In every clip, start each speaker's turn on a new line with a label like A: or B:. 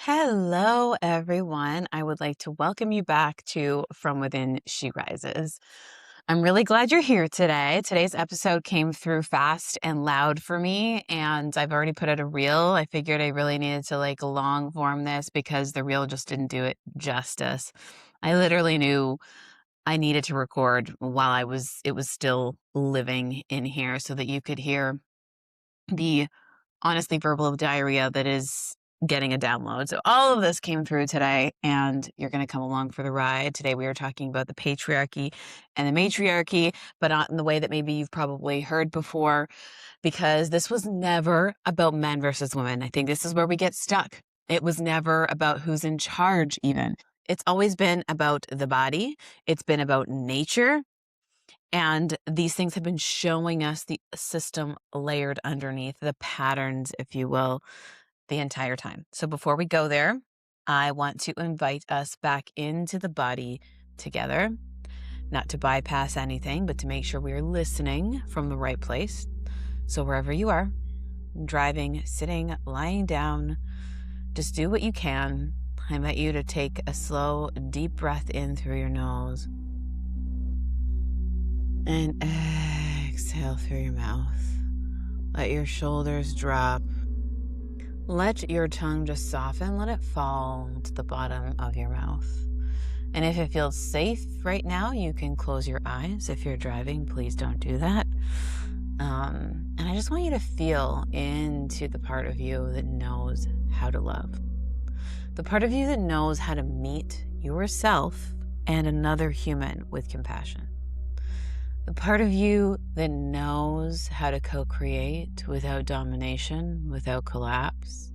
A: Hello, everyone. I would like to welcome you back to From Within She Rises. I'm really glad you're here today. Today's episode came through fast and loud for me, and I've already put out a reel. I figured I really needed to long form this because the reel just didn't do it justice. I literally knew I needed to record while it was still living in here so that you could hear the honestly verbal diarrhea that is getting a download. So all of this came through today, and you're going to come along for the ride. Today we are talking about the patriarchy and the matriarchy, but not in the way that maybe you've probably heard before, because this was never about men versus women. I think this is where we get stuck. It was never about who's in charge even. It's always been about the body. It's been about nature. And these things have been showing us the system layered underneath, the patterns, if you will, the entire time. So before we go there, I want to invite us back into the body together, not to bypass anything, but to make sure we are listening from the right place. So wherever you are, driving, sitting, lying down, just do what you can. I invite you to take a slow, deep breath in through your nose. And exhale through your mouth. Let your shoulders drop. Let your tongue just soften. Let it fall to the bottom of your mouth. And if it feels safe right now, you can close your eyes. If you're driving, please don't do that. And I just want you to feel into the part of you that knows how to love. The part of you that knows how to meet yourself and another human with compassion. The part of you that knows how to co-create without domination, without collapse.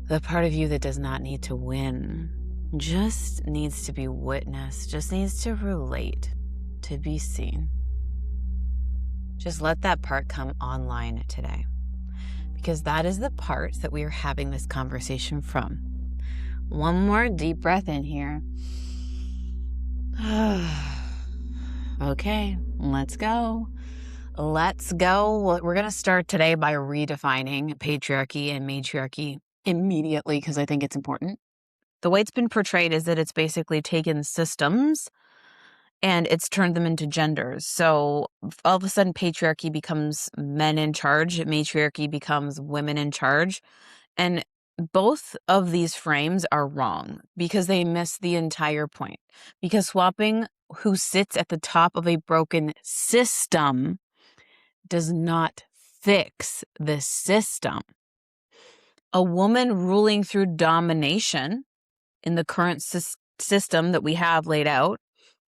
A: The part of you that does not need to win, just needs to be witnessed, just needs to relate, to be seen. Just let that part come online today, because that is the part that we are having this conversation from. One more deep breath in here. Okay, let's go. Let's go. We're going to start today by redefining patriarchy and matriarchy immediately because I think it's important. The way it's been portrayed is that it's basically taken systems and it's turned them into genders. So all of a sudden, patriarchy becomes men in charge, matriarchy becomes women in charge. And both of these frames are wrong because they miss the entire point. Because swapping who sits at the top of a broken system does not fix the system. A woman ruling through domination in the current system that we have laid out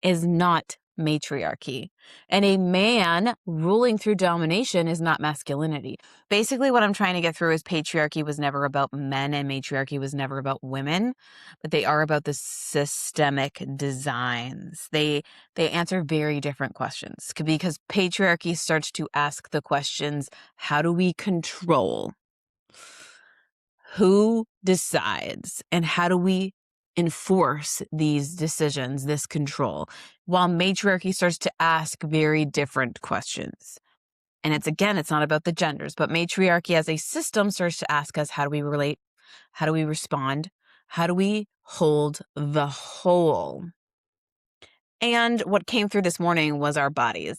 A: is not matriarchy. And a man ruling through domination is not masculinity. Basically, what I'm trying to get through is patriarchy was never about men and matriarchy was never about women, but they are about the systemic designs. They answer very different questions because patriarchy starts to ask the questions, how do we control? Who decides? And how do we enforce these decisions, this control? While matriarchy starts to ask very different questions. And it's not about the genders, but matriarchy as a system starts to ask us, how do we relate? How do we respond? How do we hold the whole? And what came through this morning was our bodies.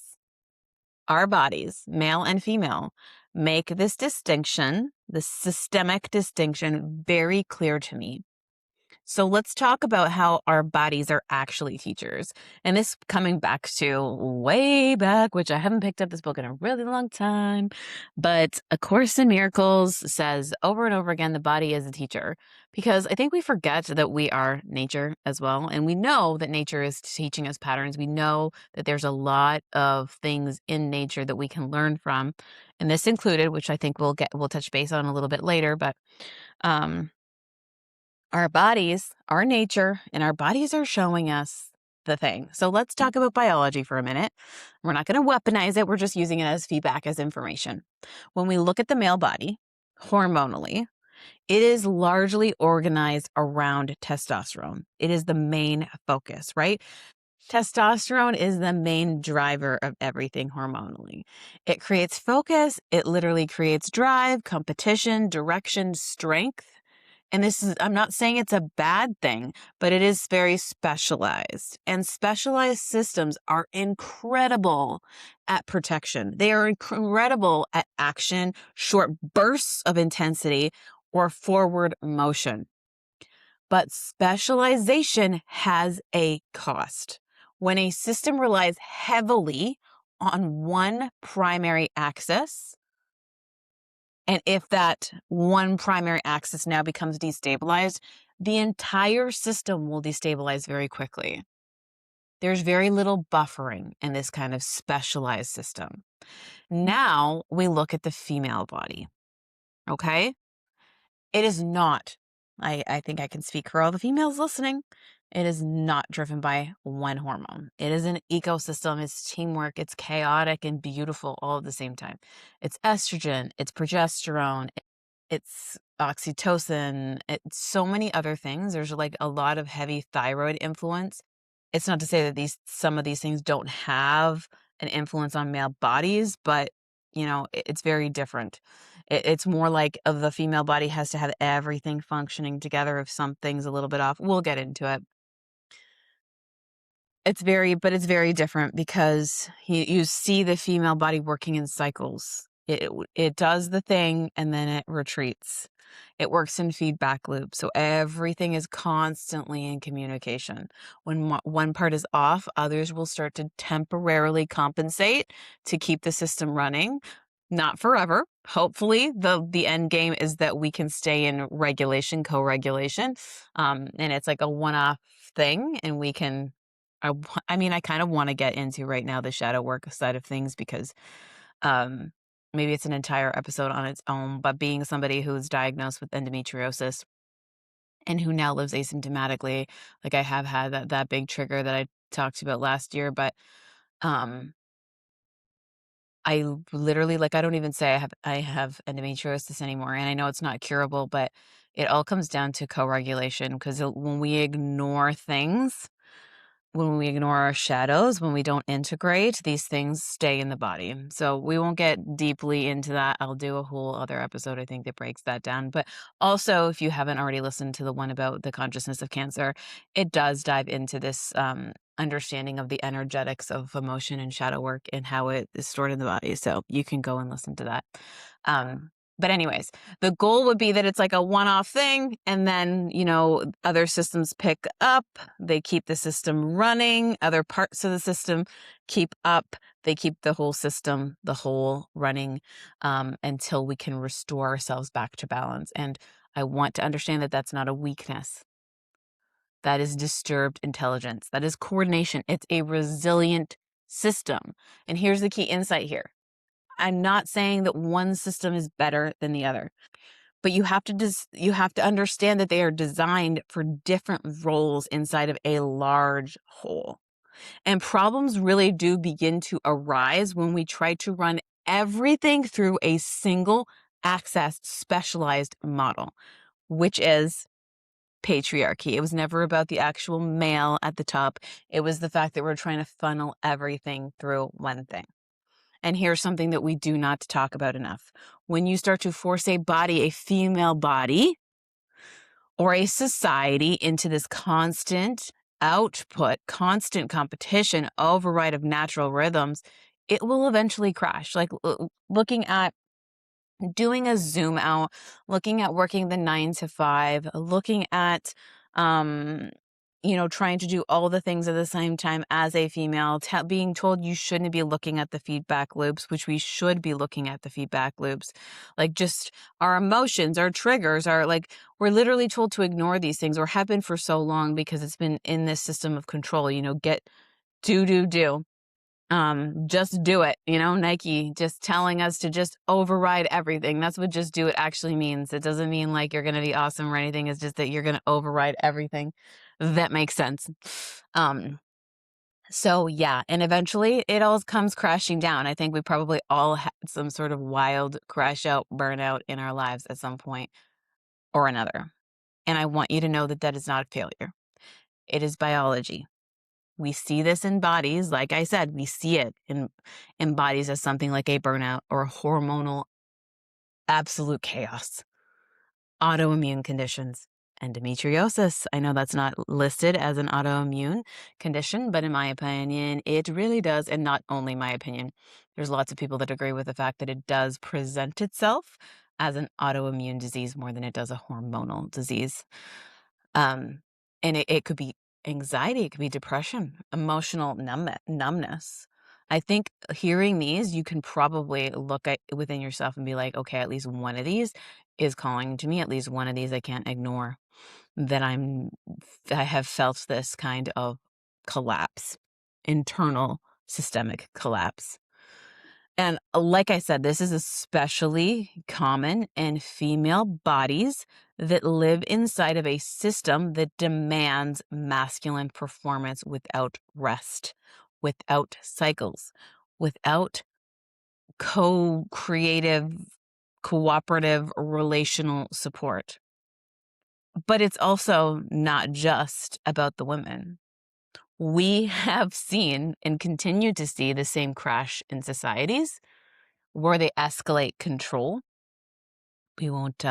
A: Our bodies, male and female, make this distinction, this systemic distinction, very clear to me. So let's talk about how our bodies are actually teachers. And this coming back to way back, which I haven't picked up this book in a really long time, but A Course in Miracles says over and over again, the body is a teacher, because I think we forget that we are nature as well. And we know that nature is teaching us patterns. We know that there's a lot of things in nature that we can learn from. And this included, which I think we'll touch base on a little bit later, but, our bodies, our nature, and our bodies are showing us the thing. So let's talk about biology for a minute. We're not going to weaponize it. We're just using it as feedback, as information. When we look at the male body, hormonally, it is largely organized around testosterone. It is the main focus, right? Testosterone is the main driver of everything hormonally. It creates focus. It literally creates drive, competition, direction, strength. And I'm not saying it's a bad thing, but it is very specialized. And specialized systems are incredible at protection. They are incredible at action, short bursts of intensity, or forward motion. But specialization has a cost. When a system relies heavily on one primary axis, and if that one primary axis now becomes destabilized, the entire system will destabilize very quickly. There's very little buffering in this kind of specialized system. Now we look at the female body, okay? It is not, I think I can speak for all the females listening, it is not driven by one hormone. It is an ecosystem, it's teamwork, it's chaotic and beautiful all at the same time. It's estrogen, it's progesterone, it's oxytocin, it's so many other things. There's like a lot of heavy thyroid influence. It's not to say that some of these things don't have an influence on male bodies, but it's very different. It's more like of the female body has to have everything functioning together. If something's a little bit off, we'll get into it. It's very different because you see the female body working in cycles. It does the thing and then it retreats. It works in feedback loops. So everything is constantly in communication. When one part is off, others will start to temporarily compensate to keep the system running. Not forever. Hopefully the end game is that we can stay in regulation, co-regulation. And it's like a one-off thing and we can I kind of want to get into right now the shadow work side of things because maybe it's an entire episode on its own, but being somebody who's diagnosed with endometriosis and who now lives asymptomatically, like I have had that big trigger that I talked about last year, but um I literally, like, I don't even say I have endometriosis anymore, and I know it's not curable, but it all comes down to co-regulation because when we ignore things, when we ignore our shadows, when we don't integrate, these things stay in the body. So we won't get deeply into that. I'll do a whole other episode, I think, that breaks that down. But also, if you haven't already listened to the one about the consciousness of cancer, it does dive into this understanding of the energetics of emotion and shadow work and how it is stored in the body. So you can go and listen to that. But anyways, the goal would be that it's like a one-off thing and then, other systems pick up, they keep the system running, other parts of the system keep up, they keep the whole system, the whole running until we can restore ourselves back to balance. And I want to understand that that's not a weakness. That is disturbed intelligence. That is coordination. It's a resilient system. And here's the key insight here. I'm not saying that one system is better than the other, but you have to understand that they are designed for different roles inside of a large whole. And problems really do begin to arise when we try to run everything through a single access specialized model, which is patriarchy. It was never about the actual male at the top. It was the fact that we're trying to funnel everything through one thing. And here's something that we do not talk about enough. When you start to force a body, a female body, or a society into this constant output, constant competition, override of natural rhythms, it will eventually crash. Like looking at doing a zoom out, looking at working the 9 to 5, looking at, trying to do all the things at the same time as a female, being told you shouldn't be looking at the feedback loops, which we should be looking at the feedback loops. Like just our emotions, our triggers are like, we're literally told to ignore these things or have been for so long because it's been in this system of control, do. Just do it, Nike just telling us to just override everything. That's what just do it actually means. It doesn't mean like you're going to be awesome or anything. It's just that you're going to override everything. That makes sense. So yeah, and eventually it all comes crashing down. I think we probably all had some sort of wild crash out, burnout in our lives at some point or another. And I want you to know that that is not a failure. It is biology. We see this in bodies. Like I said, we see it in bodies as something like a burnout or hormonal absolute chaos. autoimmune conditions. Endometriosis. I know that's not listed as an autoimmune condition, but in my opinion, it really does. And not only my opinion, there's lots of people that agree with the fact that it does present itself as an autoimmune disease more than it does a hormonal disease. Um, and it could be anxiety, it could be depression, emotional numbness. I think hearing these, you can probably look at within yourself and be like, okay, at least one of these is calling to me. At least one of these I can't ignore. That I have felt this kind of collapse, internal systemic collapse. And like I said, this is especially common in female bodies that live inside of a system that demands masculine performance without rest, without cycles, without co-creative, cooperative, relational support. But it's also not just about the women. We have seen and continue to see the same crash in societies where they escalate control. We won't,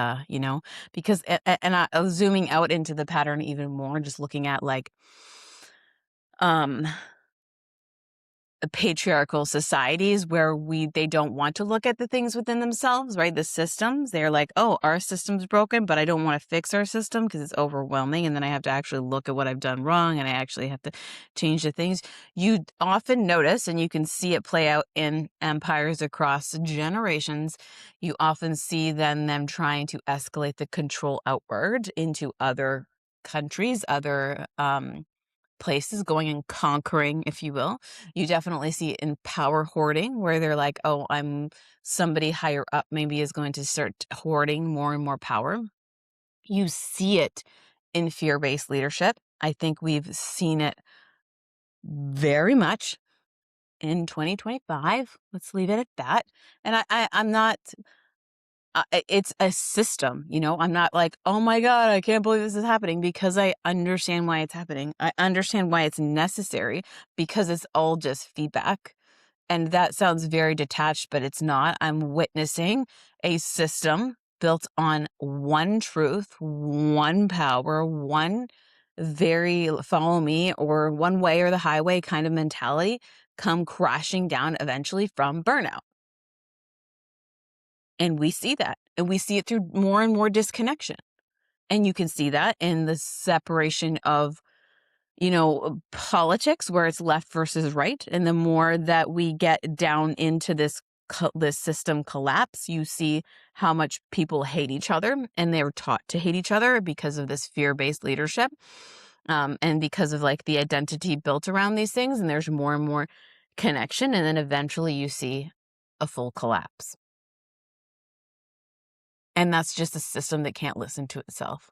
A: because, and I was zooming out into the pattern even more, just looking at like, um, patriarchal societies where they don't want to look at the things within themselves, right? The systems, they're like, oh, our system's broken, but I don't want to fix our system because it's overwhelming. And then I have to actually look at what I've done wrong and I actually have to change the things. You often notice, and you can see it play out in empires across generations. You often see then them trying to escalate the control outward into other countries, other, places, going and conquering, if you will. You definitely see it in power hoarding, where they're like, oh, I'm somebody higher up maybe is going to start hoarding more and more power. You see it in fear-based leadership. I think we've seen it very much in 2025. Let's leave it at that. And I'm not, it's a system, I'm not like, oh my God, I can't believe this is happening, because I understand why it's happening. I understand why it's necessary, because it's all just feedback. And that sounds very detached, but it's not. I'm witnessing a system built on one truth, one power, one very follow me or one way or the highway kind of mentality come crashing down eventually from burnout. And we see that, and we see it through more and more disconnection. And you can see that in the separation of, politics, where it's left versus right. And the more that we get down into this system collapse, you see how much people hate each other, and they're taught to hate each other because of this fear-based leadership. And because of like the identity built around these things, and there's more and more connection. And then eventually you see a full collapse. And that's just a system that can't listen to itself.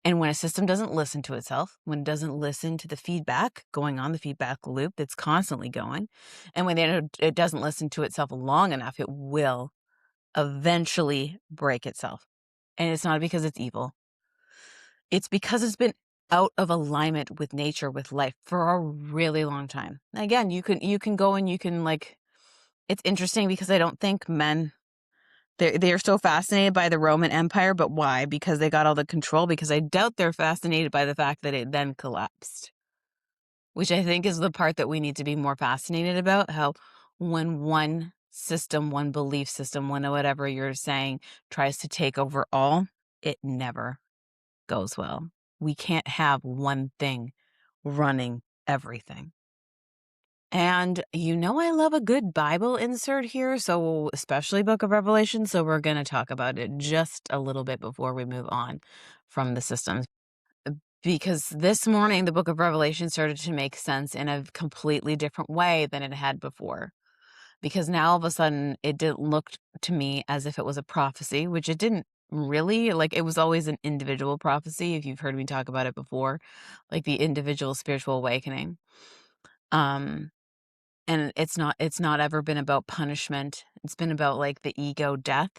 A: And when a system doesn't listen to itself, when it doesn't listen to the feedback going on, the feedback loop that's constantly going, and when it doesn't listen to itself long enough, it will eventually break itself. And it's not because it's evil. It's because it's been out of alignment with nature, with life for a really long time. Again, you can go and you can like, it's interesting because I don't think men, they're so fascinated by the Roman Empire, but why? Because they got all the control? Because I doubt they're fascinated by the fact that it then collapsed, which I think is the part that we need to be more fascinated about. How when one system, one belief system, one whatever you're saying tries to take over all, it never goes well. We can't have one thing running everything. And I love a good Bible insert here, so especially Book of Revelation, so we're going to talk about it just a little bit before we move on from the systems. Because this morning, the Book of Revelation started to make sense in a completely different way than it had before. Because now all of a sudden, it didn't look to me as if it was a prophecy, which it didn't really. Like, it was always an individual prophecy, if you've heard me talk about it before, like the individual spiritual awakening. And it's not ever been about punishment. It's been about like the ego death.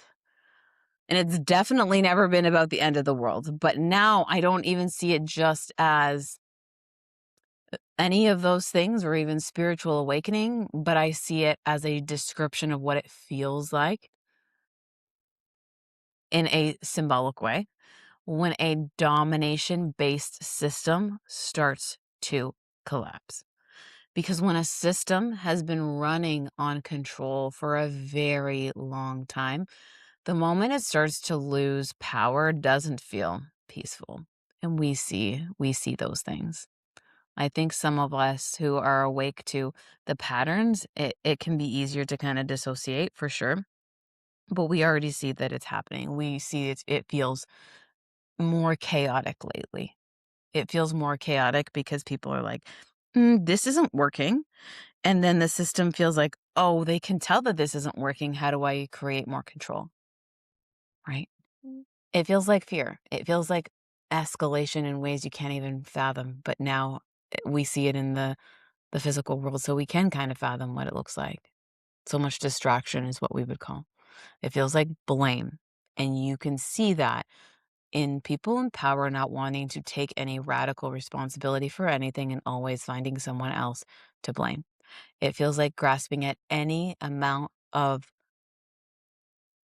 A: And it's definitely never been about the end of the world. But now I don't even see it just as any of those things or even spiritual awakening, but I see it as a description of what it feels like in a symbolic way when a domination-based system starts to collapse. Because when a system has been running on control for a very long time, the moment it starts to lose power doesn't feel peaceful. And we see those things. I think some of us who are awake to the patterns, it can be easier to kind of dissociate for sure. But we already see that it's happening. We see it feels more chaotic lately. It feels more chaotic because people are like, this isn't working. And then the system feels like, oh, they can tell that this isn't working. How do I create more control? Right? It feels like fear. It feels like escalation in ways you can't even fathom. But now we see it in the physical world, so we can kind of fathom what it looks like. So much distraction is what we would call. It feels like blame. And you can see that in people in power not wanting to take any radical responsibility for anything and always finding someone else to blame. It feels like grasping at any amount of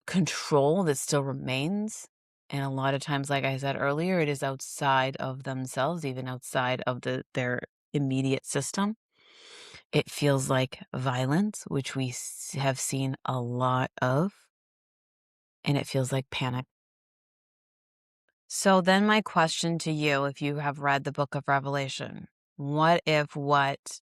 A: control that still remains. And a lot of times, like I said earlier, it is outside of themselves, even outside of their immediate system. It feels like violence, which we have seen a lot of, and it feels like panic. So then my question to you, if you have read the book of Revelation, what if what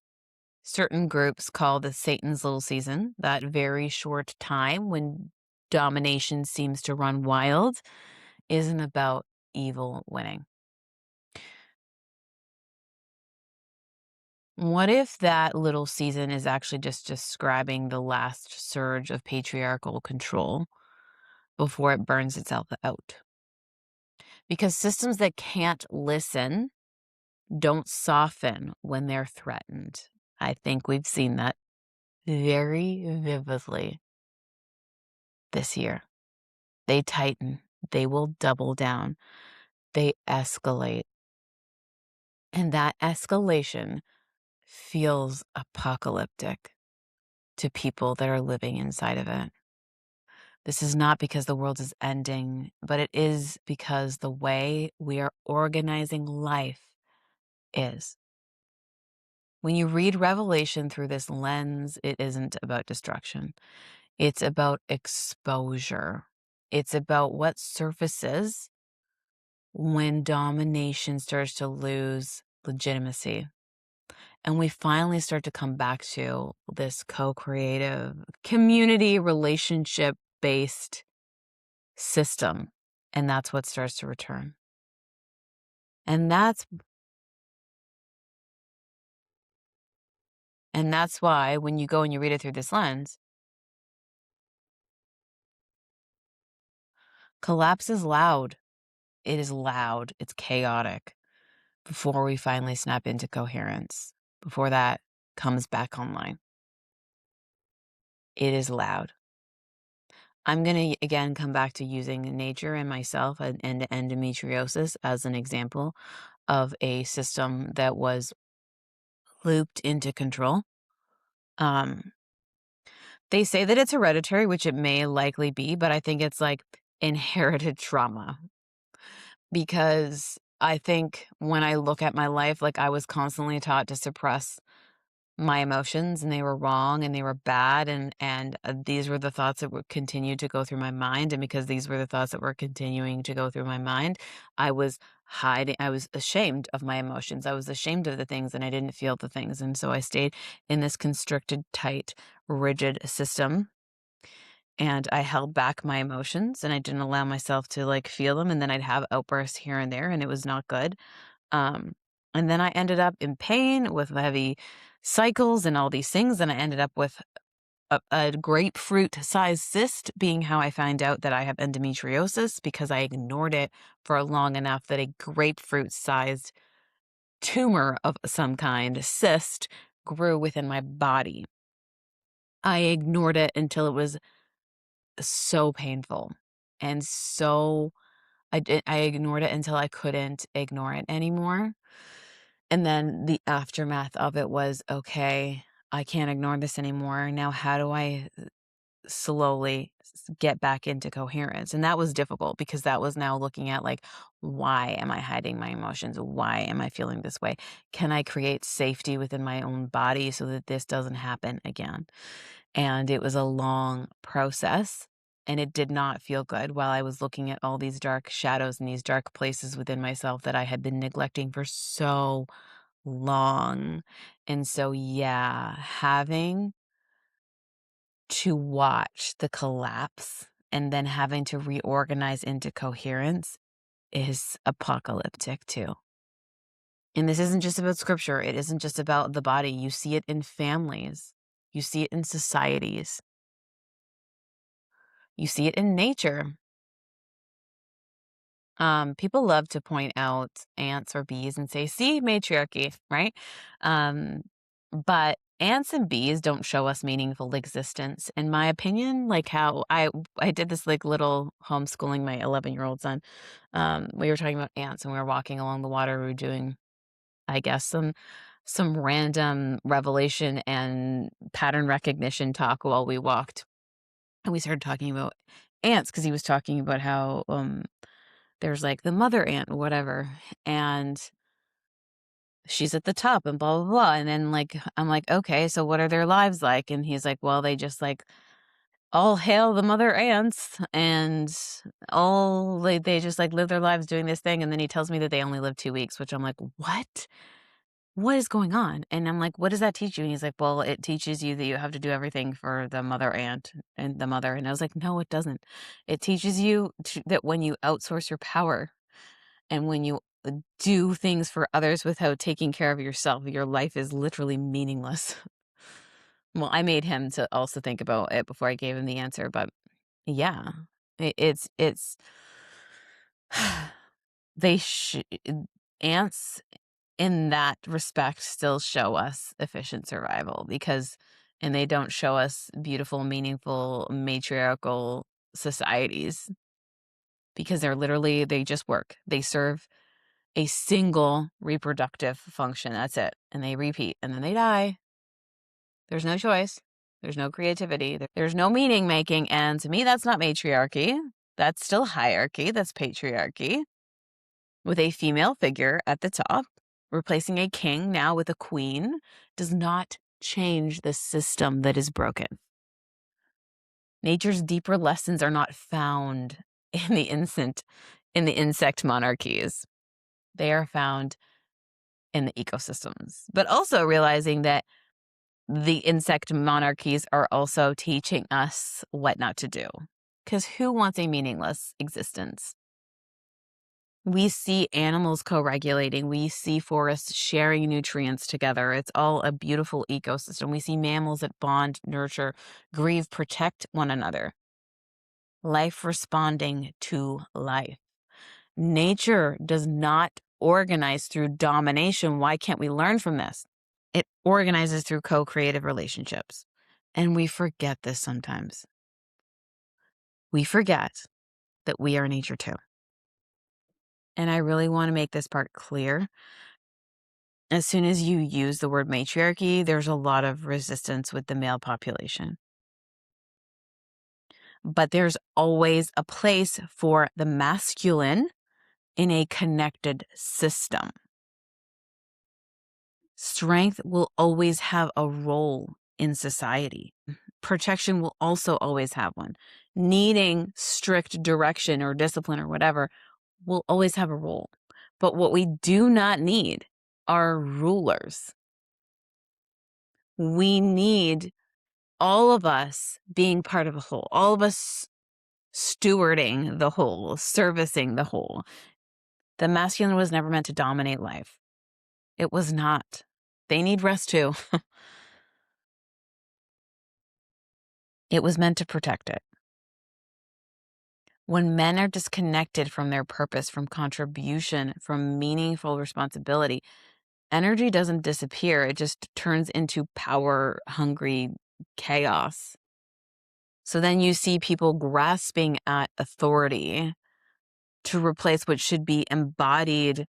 A: certain groups call the Satan's little season, that very short time when domination seems to run wild, isn't about evil winning? What if that little season is actually just describing the last surge of patriarchal control before it burns itself out? Because systems that can't listen don't soften when they're threatened. I think we've seen that very vividly this year. They tighten, they will double down, they escalate. And that escalation feels apocalyptic to people that are living inside of it. This is not because the world is ending, but it is because the way we are organizing life is. When you read Revelation through this lens, it isn't about destruction. It's about exposure. It's about what surfaces when domination starts to lose legitimacy. And we finally start to come back to this co-creative, community, relationship-based system. And that's what starts to return. And that's why when you go and you read it through this lens, collapse is loud. It is loud. It's chaotic before we finally snap into coherence, before that comes back online. It is loud. I'm going to again come back to using nature and myself and endometriosis as an example of a system that was looped into control. They say that it's hereditary, which it may likely be, but I think it's like inherited trauma. Because I think when I look at my life, like I was constantly taught to suppress my emotions, and they were wrong and they were bad, and these were the thoughts that would continue to go through my mind. And because these were the thoughts that were continuing to go through my mind, I was hiding. I was ashamed of my emotions. I was ashamed of the things, and I didn't feel the things. And so I stayed in this constricted, tight, rigid system, and I held back my emotions, and I didn't allow myself to like feel them. And then I'd have outbursts here and there, and it was not good. Um, and then I ended up in pain with heavy cycles and all these things. And I ended up with a grapefruit-sized cyst, being how I find out that I have endometriosis, because I ignored it for long enough that a grapefruit-sized tumor of some kind, cyst, grew within my body. I ignored it until it was so painful. And so I ignored it until I couldn't ignore it anymore. And then the aftermath of it was, okay, I can't ignore this anymore. Now, how do I slowly get back into coherence. And that was difficult because that was now looking at like, why am I hiding my emotions? Why am I feeling this way? Can I create safety within my own body so that this doesn't happen again? And it was a long process, and it did not feel good while I was looking at all these dark shadows and these dark places within myself that I had been neglecting for so long. And so, yeah, having to watch the collapse and then having to reorganize into coherence is apocalyptic too. And this isn't just about scripture. It isn't just about the body. You see it in families. You see it in societies. You see it in nature. People love to point out ants or bees and say, see, matriarchy, right? But ants and bees don't show us meaningful existence. In my opinion, like how I did this like little homeschooling my 11-year-old son. We were talking about ants and we were walking along the water. We were doing, I guess, some random revelation and pattern recognition talk while we walked. And we started talking about ants because he was talking about how there's like the mother ant or whatever, and she's at the top and blah, blah, blah. And then like, I'm like, okay, so what are their lives like? And he's like, well, they just like all hail the mother ants and all they just like live their lives doing this thing. And then he tells me that they only live 2 weeks, which I'm like, what is going on? And I'm like, what does that teach you? And he's like, well, it teaches you that you have to do everything for the mother ant and the mother. And I was like, no, it doesn't. It teaches you that when you outsource your power and when you do things for others without taking care of yourself, your life is literally meaningless. Well, I made him to also think about it before I gave him the answer, but yeah, it's they ants in that respect still show us efficient survival and they don't show us beautiful, meaningful, matriarchal societies because they just work. They serve a single reproductive function. That's it. And they repeat and then they die. There's no choice. There's no creativity. There's no meaning making. And to me, that's not matriarchy. That's still hierarchy. That's patriarchy with a female figure at the top. Replacing a king now with a queen does not change the system that is broken. Nature's deeper lessons are not found in the insect monarchies. They are found in the ecosystems, but also realizing that the insect monarchies are also teaching us what not to do. Because who wants a meaningless existence? We see animals co-regulating. We see forests sharing nutrients together. It's all a beautiful ecosystem. We see mammals that bond, nurture, grieve, protect one another. Life responding to life. Nature does not organize through domination. Why can't we learn from this? It organizes through co-creative relationships. And we forget this sometimes. We forget that we are nature too. And I really want to make this part clear. As soon as you use the word matriarchy, there's a lot of resistance with the male population. But there's always a place for the masculine in a connected system. Strength will always have a role in society. Protection will also always have one. Needing strict direction or discipline or whatever will always have a role. But what we do not need are rulers. We need all of us being part of a whole, all of us stewarding the whole, servicing the whole. The masculine was never meant to dominate life. It was not. They need rest too. It was meant to protect it. When men are disconnected from their purpose, from contribution, from meaningful responsibility, energy doesn't disappear. It just turns into power-hungry chaos. So then you see people grasping at authority to replace what should be embodied,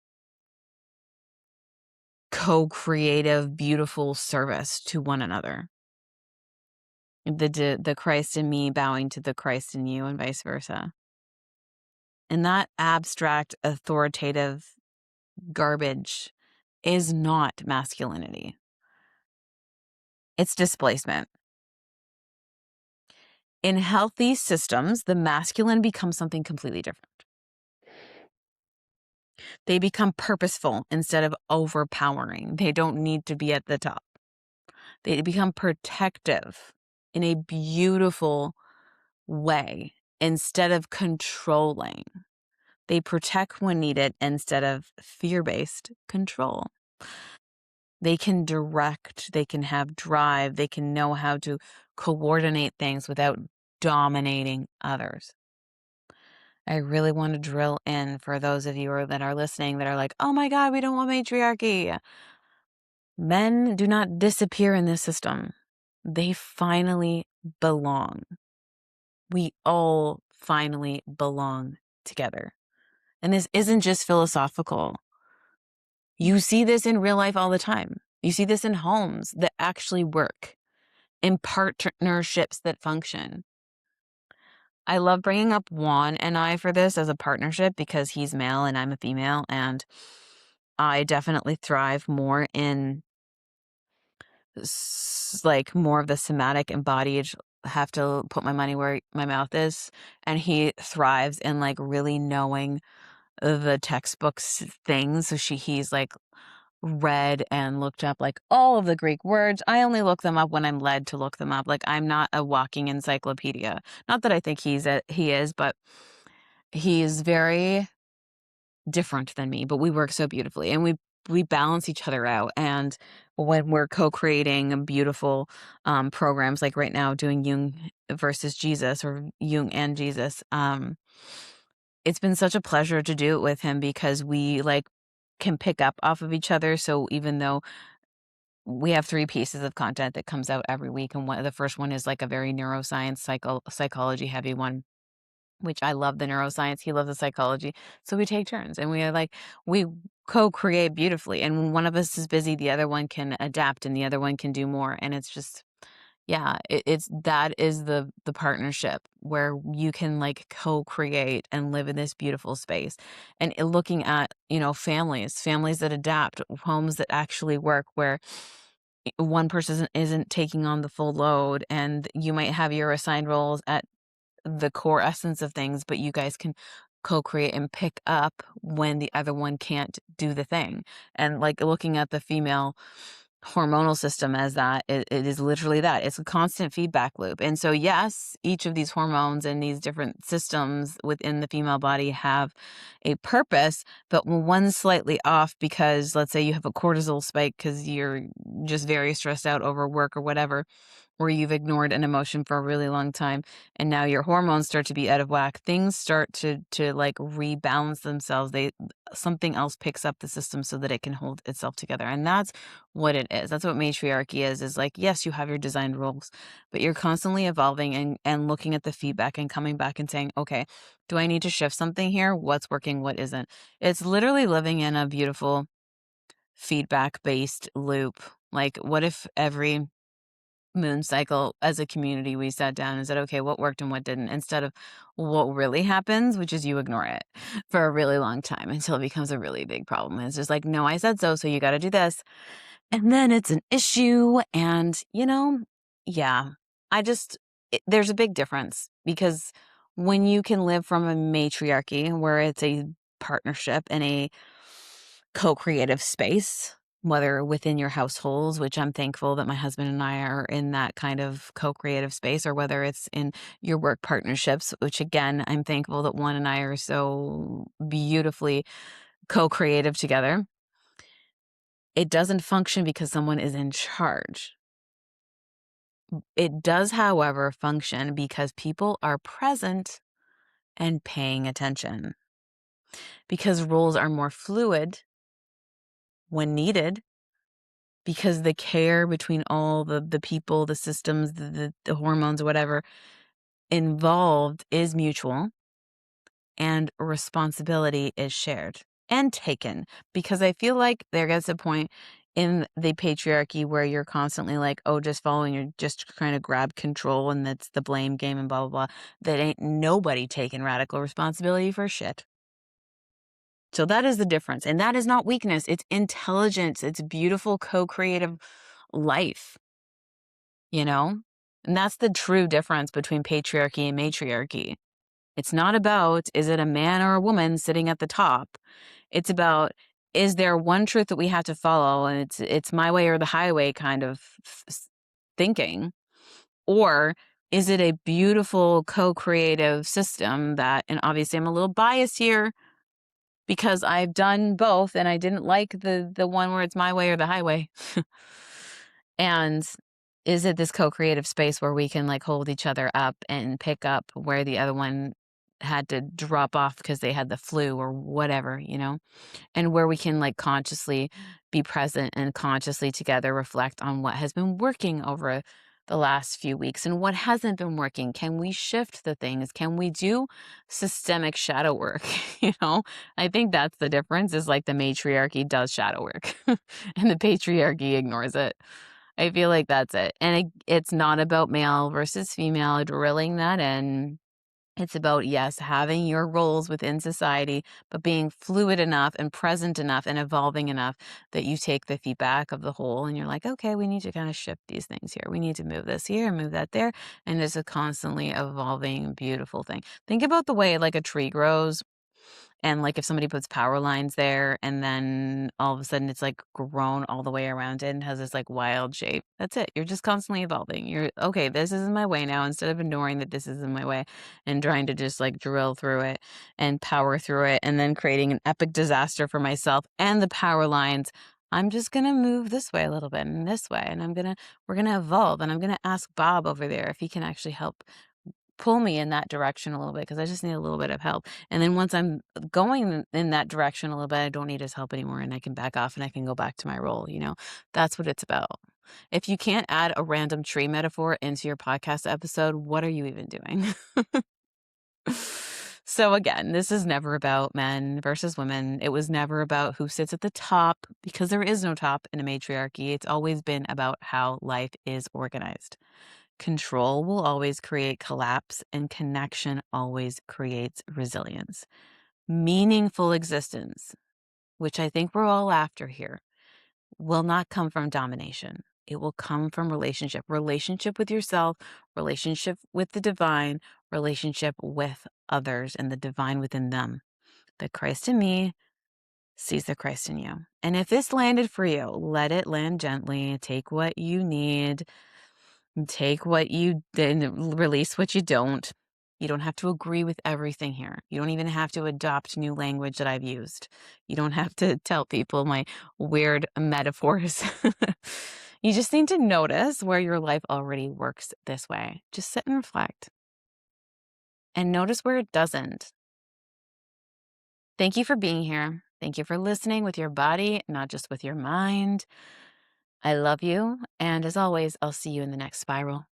A: co-creative, beautiful service to one another. the Christ in me bowing to the Christ in you and vice versa. And that abstract, authoritative garbage is not masculinity. It's displacement. In healthy systems, the masculine becomes something completely different. They become purposeful instead of overpowering. They don't need to be at the top. They become protective in a beautiful way instead of controlling. They protect when needed instead of fear-based control. They can direct, they can have drive, they can know how to coordinate things without dominating others. I really want to drill in for those of you that are listening that are like, oh my God, we don't want matriarchy. Men do not disappear in this system. They finally belong. We all finally belong together. And this isn't just philosophical. You see this in real life all the time. You see this in homes that actually work, in partnerships that function. I love bringing up Juan and I for this as a partnership because he's male and I'm a female, and I definitely thrive more in like more of the somatic embodied, have to put my money where my mouth is, and he thrives in like really knowing the textbooks things. So he's like read and looked up like all of the Greek words. I only look them up when I'm led to look them up. Like I'm not a walking encyclopedia. Not that I think he is, but he is very different than me, but we work so beautifully and we balance each other out. And when we're co-creating beautiful programs, like right now doing Jung versus Jesus or Jung and Jesus, it's been such a pleasure to do it with him because we like can pick up off of each other. So even though we have 3 pieces of content that comes out every week, and the first one is like a very neuroscience psychology heavy one, which I love the neuroscience, he loves the psychology. So we take turns and we co-create beautifully. And when one of us is busy, the other one can adapt and the other one can do more. And it's just, yeah, it's that is the partnership where you can like co-create and live in this beautiful space. And looking at, families that adapt, homes that actually work, where one person isn't taking on the full load, and you might have your assigned roles at the core essence of things, but you guys can co-create and pick up when the other one can't do the thing. And like looking at the female hormonal system as that, it is literally that. It's a constant feedback loop. And so yes, each of these hormones and these different systems within the female body have a purpose, but when one's slightly off because let's say you have a cortisol spike because you're just very stressed out over work or whatever, or you've ignored an emotion for a really long time and now your hormones start to be out of whack, things start to like rebalance themselves. Something else picks up the system so that it can hold itself together. And that's what it is. That's what matriarchy is like, yes, you have your designed roles, but you're constantly evolving and looking at the feedback and coming back and saying, okay, do I need to shift something here? What's working? What isn't? It's literally living in a beautiful feedback based loop. Like, what if every moon cycle as a community we sat down and said, okay, what worked and what didn't, instead of what really happens, which is you ignore it for a really long time until it becomes a really big problem. And it's just like, no, I said so you got to do this. And then it's an issue. And, yeah, there's a big difference because when you can live from a matriarchy where it's a partnership and a co-creative space, whether within your households, which I'm thankful that my husband and I are in that kind of co-creative space, or whether it's in your work partnerships, which again, I'm thankful that Juan and I are so beautifully co-creative together. It doesn't function because someone is in charge. It does, however, function because people are present and paying attention. Because roles are more fluid when needed, because the care between all the people, the systems, the hormones, whatever involved is mutual, and responsibility is shared and taken. Because I feel like there gets a point in the patriarchy where you're constantly like, oh, just following, you're just trying to grab control and that's the blame game and blah, blah, blah, that ain't nobody taking radical responsibility for shit. So that is the difference. And that is not weakness. It's intelligence. It's beautiful co-creative life, you know? And that's the true difference between patriarchy and matriarchy. It's not about, is it a man or a woman sitting at the top? It's about, is there one truth that we have to follow? And it's my way or the highway kind of thinking. Or is it a beautiful co-creative system that, and obviously I'm a little biased here because I've done both and I didn't like the one where it's my way or the highway. And is it this co-creative space where we can like hold each other up and pick up where the other one had to drop off because they had the flu or whatever, you know? And where we can like consciously be present and consciously together reflect on what has been working over the last few weeks and what hasn't been working. Can we shift the things? Can we do systemic shadow work? You know, I think that's the difference is like the matriarchy does shadow work and the patriarchy ignores it. I feel like that's it. And it's not about male versus female, drilling that in. It's about, yes, having your roles within society, but being fluid enough and present enough and evolving enough that you take the feedback of the whole and you're like, okay, we need to kind of shift these things here. We need to move this here and move that there. And it's a constantly evolving, beautiful thing. Think about the way like a tree grows. And like if somebody puts power lines there and then all of a sudden it's like grown all the way around it and has this like wild shape. That's it. You're just constantly evolving. You're okay, this is in my way now instead of ignoring that this is in my way and trying to just like drill through it and power through it and then creating an epic disaster for myself and the power lines. I'm just going to move this way a little bit and this way and we're going to evolve and I'm going to ask Bob over there if he can actually help pull me in that direction a little bit because I just need a little bit of help. And then once I'm going in that direction a little bit, I don't need his help anymore and I can back off and I can go back to my role, you know? That's what it's about. If you can't add a random tree metaphor into your podcast episode, what are you even doing? So again, this is never about men versus women. It was never about who sits at the top because there is no top in a matriarchy. It's always been about how life is organized. Control will always create collapse, and connection always creates resilience. Meaningful existence, which I think we're all after here, will not come from domination. It will come from relationship with yourself, relationship with the divine, relationship with others and the divine within them. The Christ in me sees the Christ in you. And if this landed for you, let it land gently. Take what you need. Take what you then release what you don't. You don't have to agree with everything here. You don't even have to adopt new language that I've used. You don't have to tell people my weird metaphors. You just need to notice where your life already works this way. Just sit and reflect and notice where it doesn't. Thank you for being here. Thank you for listening with your body, not just with your mind. I love you. And as always, I'll see you in the next spiral.